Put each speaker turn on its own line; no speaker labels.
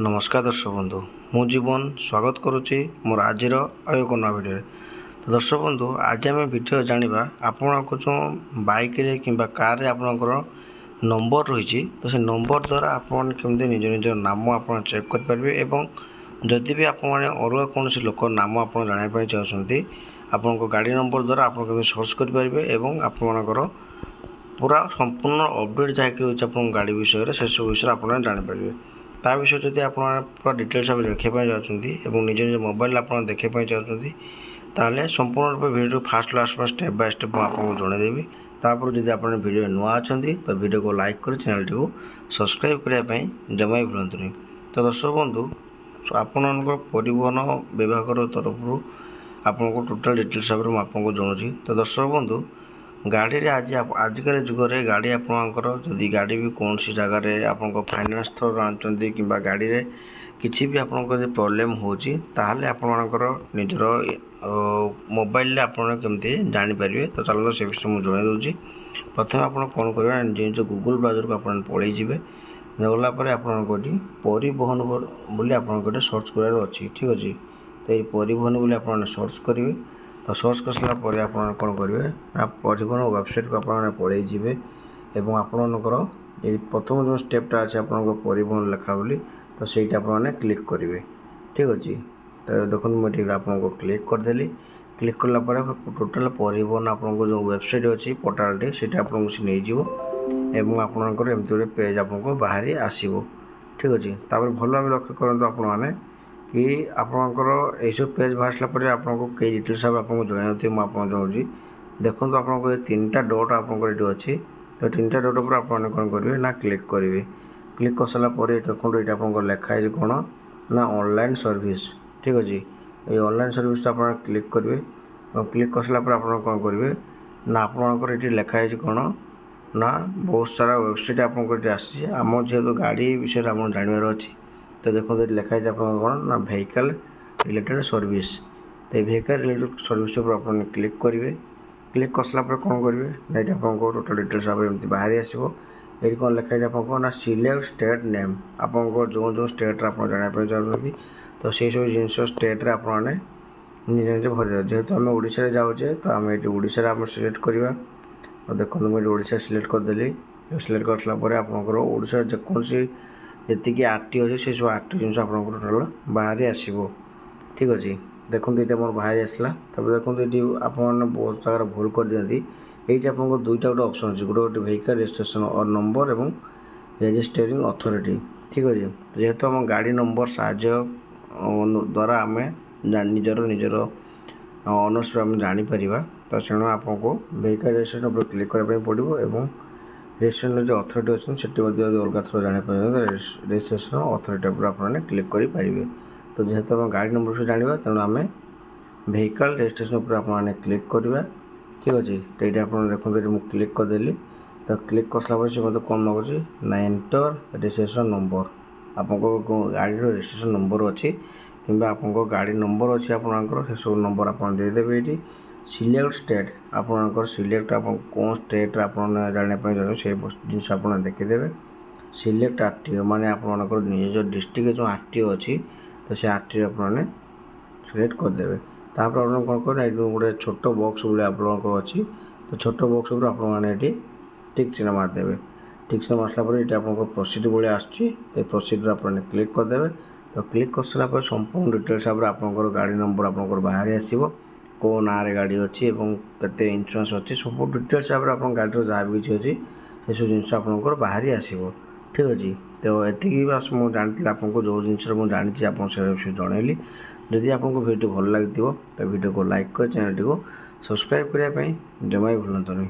नमस्कार दर्शक बंधु मु जीवन स्वागत करुच्ची मोर आज एक नया भिडियो। तो दर्शक बंधु आज आम भिडियो जाना आपण को जो बाइक कि कार आपणकर नंबर रही तो से नंबर द्वारा आपण केमती निज निज नाम आप चेक करेंगे एवं जदि भी आप अलग कौन लोक नाम आप जानापी चाहते आपण गाड़ी नंबर द्वारा आप सर्च करेंगे एवं आपर पूरा संपूर्ण अपडेट जहाँकि आप गाड़ी विषय से सब विषय आप जानीपारे ता विषय जब आप पूरा डिटेल्स आप देखापी चाहते और निज निज मोबाइल आप देखापी चाहते ताहले संपूर्ण रूप video fast last step by step आपको जनईदेवी। तापर जब आप वीडियो नुआ अच्छा तो वीडियो को लाइक कर चैनल टी सब्सक्राइब करने जमा भी भूलुनी। तो दर्शक बंधु आपण परिवहन विभाग तरफ आपको टोटाल डिटेल्स भाव आपको जनाऊँगी। तो दर्शक बंधु गाड़ी रे आजिकल जुगरे गाड़ी आपणकर जदि गाड़ी भी कौन सी जगार आप फाइनान्स थ्रो आनुँच कि गाड़ी रे किसी भी आपंकर प्रोब्लेम होची ताहले आपणकर निजर मोबाइल आप केमती जानीपारे। तो चलो से विषय मुझे जन दूसरी। प्रथम आप कौन करेंगे निज गूगल ब्राउजर को आप पलैजे गलापर आप परिवहन बोली आप सर्च करार अच्छी ठीक अच्छे। तो ये परिवहन बोली आप सर्च करेंगे। तो सर्च कर सारापर आप कौन करेंगे ना परिवहन वेबसाइट को आप पलैजे और आपणकर ये प्रथम जो स्टेपटा अच्छे आप परिवहन लेखा बोली तो सहीटा आप क्लिक करेंगे ठीक अच्छे। तो देखो मुझे आपको क्लिक करदेली। क्लिक कलापर टोटाल परिवहन आपको जो वेबसाइट अच्छी पोर्टालटी से आपको नहीं आपंकर एमती गोटे पेज आपको बाहरी आसो ठीक अच्छे। तापर भल भाव लक्ष्य करूँ आपने कि आपंकर यू पेज बाहर सारापर आपको कई डिटेल्स आपको जनई मुझे जनाऊँगी। देखो आपको तीन टा डट आपको अच्छी तो तीन टा डट पर आप कौन करेंगे ना क्लिक करेंगे। क्लिक कर सारापर देखो ये आपको लिखाई कौन ना ऑनलाइन सर्विस ठीक अच्छे। ये ऑनलाइन सर्विस आप क्लिक करेंगे और क्लिक कर सारापर आप कौन करेंगे ना आपंकर ये लिखाई कौन ना बहुत सारा वेबसाइट आपको आसी आम जेहतु गाड़ी विषय आप जानवर अच्छी। तो देखो ये लिखाई आप कौन ना व्हीकल रिलेटेड सर्विस। तो ये व्हीकल रिलेटेड सर्विस पर आप क्लिक करेंगे। क्लिक कर सारापर कौन करेंगे ना ये आपको टोटल डिटेल्स आप एमती बाहरी आसो। ये कौन लिखाई आपको ना सिलेक्ट स्टेट नेम आपको जो जो स्टेट आप जानापी चाहते तो से सब जिन स्टेट आपने निज निज भर जेहेतु आम ओडिशा जाऊे तो आम ये ओडिशा आम सिलेक्ट करवा। और देखो मुझे ओडिशा सिलेक्ट करदेली। सिलेक्ट कर सारापर आपंकर ओडिशा जेकोसी जी आरटी अच्छे से सब आरटी जिन आप टोटाल बाहरी आसो ठीक अच्छे। देखो ये मोर बाहरी आसला। देखो ये आप बहुत जगह भूल कर दिखती ये आपको दुईटा गोटे ऑप्शन अच्छे गोटे व्हीकल रजिस्ट्रेशन और नंबर एवं रजिस्टरिंग अथॉरिटी ठीक अच्छे। जेहेतु आम गाड़ी नंबर साहाय्य द्वारा आम निजर निजर ऑनर्स आम जानीपर तो तेणु आपको व्हीकल रजिस्ट्रेशन पर क्लिक करने पड़ो और रजिस्ट्रेशन जो अथॉरिटी अच्छी से अलग थ्रो जानापी रजिस्ट्रेशन अथॉरिटी पर आपने क्लिक करेंगे। तो जेहेतु आम गाड़ी नंबर से जाना तेणु आम व्हीकल रजिस्ट्रेशन पर आपने क्लिक करवा ठीक अच्छे। तो ये आप देखते मुझे क्लिक करदेली। तो क्लिक कर सारा से मतलब कौन मांगे ना एंटर रजिस्ट्रेशन नंबर आपको गाड़ी रजिस्ट्रेशन नंबर अच्छी कि आपको गाड़ी नंबर अच्छी आपंकर से सब नंबर आप देदेवे। ये सिलेक्ट स्टेट आपंकर सिलेक्ट आप कौन स्टेट आप जानापी से जिन आप देखीदे। सिलेक्ट आरटीओ माने आपंकर निज डिस्ट्रिक्ट जो आरटीओ अच्छी तो से आरटीओ आपने सिलेक्ट करदे। तापर आप कौन कर गोटे छोट बॉक्स बोले आपंकर अच्छी तो छोट बॉक्स पर आपने टिक चिन्ह मारदेवे। टिक चिन्ह मार सारापर ये आपको प्रोसीड भाई आसूँ तो प्रोसीड आपने क्लिक करदे। तो क्लिक कर सारापर संपूर्ण डिटेल्स आपंकर गाड़ी नंबर आपंकर बाहरी आसो कौ ना गाड़ी अच्छी और केते इंश्योरेंस अच्छी सब डिटेल्स आप गाड़ी जहाँ भी किसी अच्छी से सब जिन आपंकर बाहरी आसो ठीक अच्छे। तो ये बस मुझे जानी आपको जो जिन मुझे जानी आप जनइली। जदि आपको वीडियो भल लगी तो वीडियो को लाइक कर चैनल टी सब्सक्राइब करने जमा भी भूलुनी।